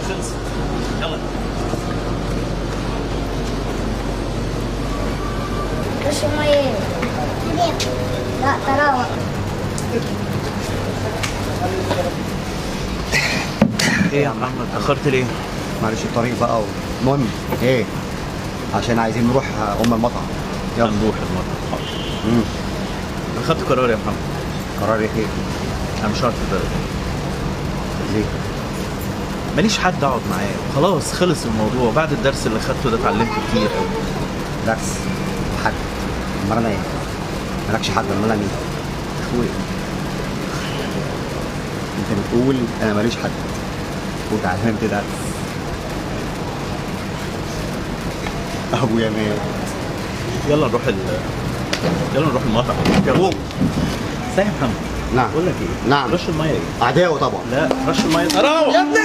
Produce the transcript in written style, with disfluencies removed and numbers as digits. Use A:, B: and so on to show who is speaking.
A: خلص. يلا.
B: رش المية. لا تراوح.
A: ايه يا محمد اتأخرت ليه؟
C: معلش الطريق بقى. المهم ايه؟ عشان عايزين نروح المطعم.
A: يلا نروح المطعم. حاضر. انا خدت قرار يا محمد.
C: قرار ايه؟
A: انا مش هقعد في البلد.
C: ليه؟
A: ماليش حد اقعد معاه، خلاص خلص الموضوع. بعد الدرس اللي خدته ده اتعلمت كتير قوي.
C: بالعكس، حد. امال انا ايه؟ مالكش حد، امال انا مين؟
A: اخويا.
C: انت بتقول انا ماليش حد وتعلمت درس. ابويا مات.
A: يلا نروح يلا نروح المطعم. يلا. سامح محمد.
C: نعم.
A: بقول لك ايه؟
C: نعم.
A: رش الميه ايه؟
C: اعدائه طبعا.
A: لا رش الميه. تراوح يا ابني.